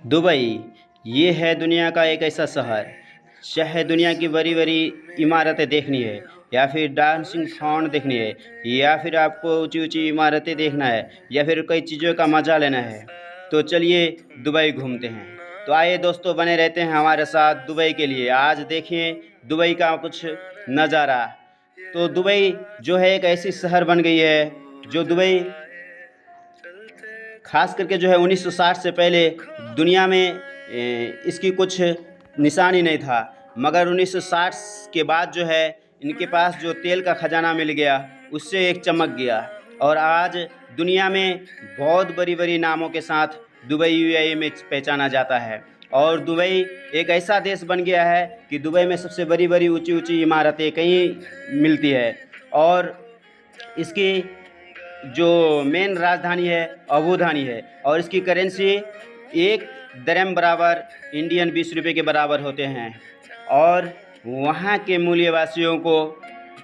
Dubai ये है दुनिया का एक ऐसा शहर, चाहे दुनिया की बड़ी बड़ी इमारतें देखनी है या फिर डांसिंग फाउंड देखनी है या फिर आपको ऊंची ऊंची इमारतें देखना है या फिर कई चीज़ों का मज़ा लेना है, तो चलिए दुबई घूमते हैं। तो आइए दोस्तों, बने रहते हैं हमारे साथ दुबई के लिए। आज देखिए दुबई का कुछ नज़ारा। तो दुबई जो है एक ऐसी शहर बन गई है, जो दुबई खास करके जो है 1960 से पहले दुनिया में इसकी कुछ निशान ही नहीं था, मगर 1960 के बाद जो है इनके पास जो तेल का खजाना मिल गया, उससे एक चमक गया और आज दुनिया में बहुत बड़ी बड़ी नामों के साथ दुबई यूएई में पहचाना जाता है। और दुबई एक ऐसा देश बन गया है कि दुबई में सबसे बड़ी बड़ी ऊंची ऊंची इमारतें कहीं मिलती है और इसकी जो मेन राजधानी है अबू धाबी है और इसकी करेंसी एक दरम बराबर इंडियन 20 रुपये के बराबर होते हैं। और वहाँ के मूल्यवासियों को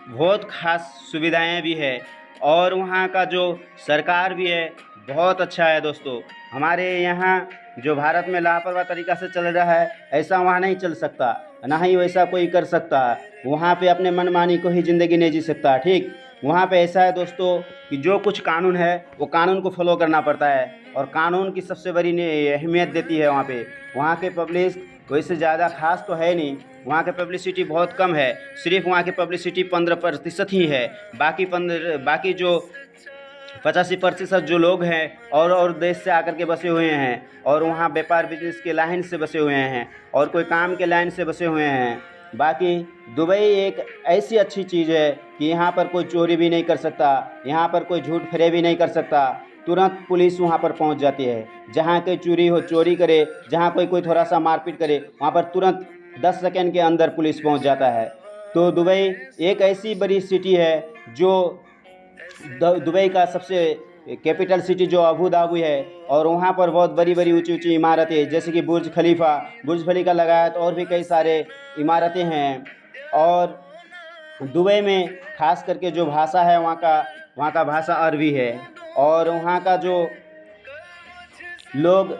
बहुत ख़ास सुविधाएं भी है और वहाँ का जो सरकार भी है बहुत अच्छा है दोस्तों। हमारे यहाँ जो भारत में लापरवाह तरीक़ा से चल रहा है, ऐसा वहाँ नहीं चल सकता, ना ही वैसा कोई कर सकता है। वहाँ पे अपने मनमानी को ही ज़िंदगी नहीं जी सकता। ठीक, वहाँ पे ऐसा है दोस्तों कि जो कुछ कानून है वो कानून को फॉलो करना पड़ता है और कानून की सबसे बड़ी अहमियत देती है वहाँ पे। वहाँ के पब्लिक वैसे ज़्यादा खास तो है नहीं, वहाँ की पब्लिसिटी बहुत कम है, सिर्फ वहाँ की पब्लिसिटी 15% ही है। बाकी जो 85% जो लोग हैं और देश से आकर के बसे हुए हैं और वहाँ व्यापार बिजनेस के लाइन से बसे हुए हैं और कोई काम के लाइन से बसे हुए हैं। बाकी दुबई एक ऐसी अच्छी चीज़ है कि यहाँ पर कोई चोरी भी नहीं कर सकता, यहाँ पर कोई झूठ फरेब भी नहीं कर सकता। तुरंत पुलिस वहाँ पर पहुँच जाती है। जहाँ कोई चोरी करे, जहाँ कोई थोड़ा सा मारपीट करे, वहाँ पर तुरंत 10 सेकंड के अंदर पुलिस पहुँच जाता है। तो दुबई एक ऐसी बड़ी सिटी है जो दुबई का सबसे कैपिटल सिटी जो अबू धाबी है और वहाँ पर बहुत बड़ी बड़ी ऊंची ऊंची इमारतें जैसे कि बुर्ज खलीफा लगायत और भी कई सारे इमारतें हैं। और दुबई में खास करके जो भाषा है वहाँ का भाषा अरबी है और वहाँ का जो लोग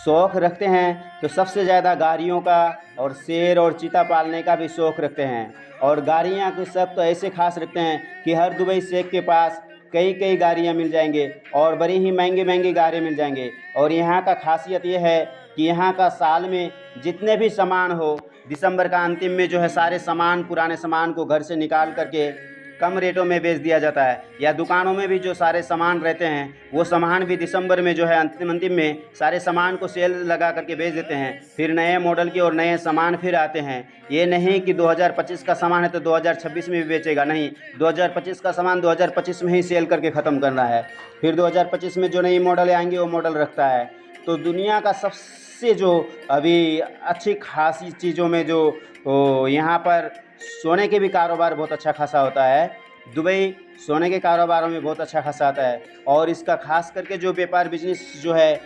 शौक़ रखते हैं तो सबसे ज़्यादा गाड़ियों का और शेर और चीता पालने का भी शौक़ रखते हैं। और गाड़ियाँ को सब तो ऐसे खास रखते हैं कि हर दुबई शेख के पास कई गाड़ियाँ मिल जाएंगे और बड़ी ही महंगी गाड़ी मिल जाएंगे। और यहाँ का खासियत ये है कि यहाँ का साल में जितने भी सामान हो, दिसंबर का अंतिम में जो है सारे सामान पुराने सामान को घर से निकाल करके कम रेटों में बेच दिया जाता है। या दुकानों में भी जो सारे सामान रहते हैं वो सामान भी दिसंबर में जो है अंतिम में सारे सामान को सेल लगा करके बेच देते हैं। फिर नए मॉडल के और नए सामान फिर आते हैं। ये नहीं कि 2025 का सामान है तो 2026 में भी बेचेगा, नहीं, 2025 का सामान 2025 में ही सेल करके ख़त्म करना है। फिर 2025 में जो नई मॉडल आएंगे वो मॉडल रखता है। तो दुनिया का सबसे जो अभी अच्छी खासी चीज़ों में जो यहाँ पर सोने के भी कारोबार बहुत अच्छा खासा होता है। दुबई सोने के कारोबारों में बहुत अच्छा खासा आता है और इसका खास करके जो व्यापार बिजनेस जो है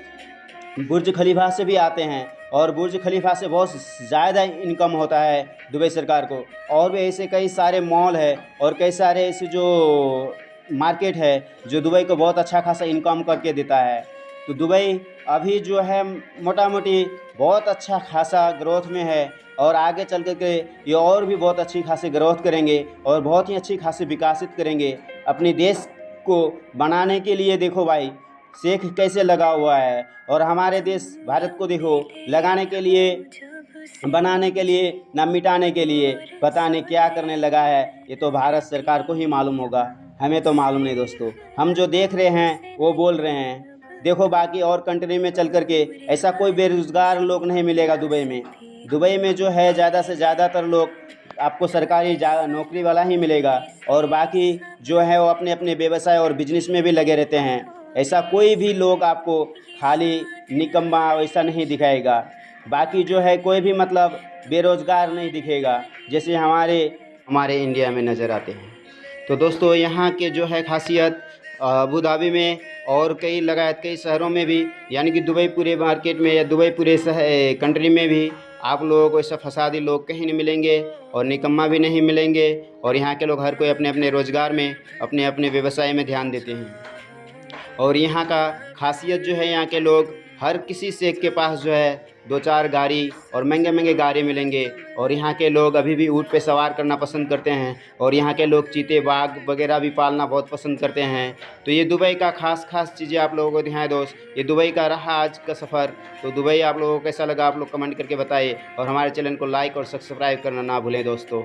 बुर्ज खलीफा से भी आते हैं और बुर्ज खलीफा से बहुत ज़्यादा इनकम होता है दुबई सरकार को। और भी ऐसे कई सारे मॉल है और कई सारे ऐसे जो मार्केट है जो दुबई को बहुत अच्छा खासा इनकम करके देता है। तो दुबई अभी जो है मोटा मोटी बहुत अच्छा खासा ग्रोथ में है और आगे चल कर के ये और भी बहुत अच्छी खासी ग्रोथ करेंगे और बहुत ही अच्छी खासी विकसित करेंगे अपने देश को बनाने के लिए। देखो भाई, शेख कैसे लगा हुआ है और हमारे देश भारत को देखो लगाने के लिए, बनाने के लिए, ना मिटाने के लिए, पता नहीं क्या करने लगा है। ये तो भारत सरकार को ही मालूम होगा, हमें तो मालूम नहीं दोस्तों। हम जो देख रहे हैं वो बोल रहे हैं। देखो बाकी और कंट्री में चल कर के ऐसा कोई बेरोज़गार लोग नहीं मिलेगा दुबई में। दुबई में जो है ज़्यादा से ज़्यादातर लोग आपको सरकारी नौकरी वाला ही मिलेगा और बाकी जो है वो अपने अपने व्यवसाय और बिजनेस में भी लगे रहते हैं। ऐसा कोई भी लोग आपको खाली निकम्मा वैसा नहीं दिखाएगा। बाकी जो है कोई भी मतलब बेरोज़गार नहीं दिखेगा जैसे हमारे इंडिया में नज़र आते हैं। तो दोस्तों यहाँ के जो है खासियत अबू धाबी में और कई लगायत कई शहरों में भी, यानी कि दुबई पूरे मार्केट में या दुबई पूरे कंट्री में भी आप लोगों को ऐसा फसादी लोग कहीं नहीं मिलेंगे और निकम्मा भी नहीं मिलेंगे। और यहाँ के लोग हर कोई अपने अपने रोज़गार में, अपने अपने व्यवसाय में ध्यान देते हैं। और यहाँ का खासियत जो है, यहाँ के लोग हर किसी शेख के पास जो है 2-4 गाड़ी और महंगे गाड़ी मिलेंगे। और यहाँ के लोग अभी भी ऊँट पे सवार करना पसंद करते हैं और यहाँ के लोग चीते बाघ वगैरह भी पालना बहुत पसंद करते हैं। तो ये दुबई का ख़ास चीज़ें आप लोगों को दिखाएं दोस्त। ये दुबई का रहा आज का सफ़र। तो दुबई आप लोगों को कैसा लगा आप लोग कमेंट करके बताइए और हमारे चैनल को लाइक और सब्सक्राइब करना ना भूलें दोस्तों।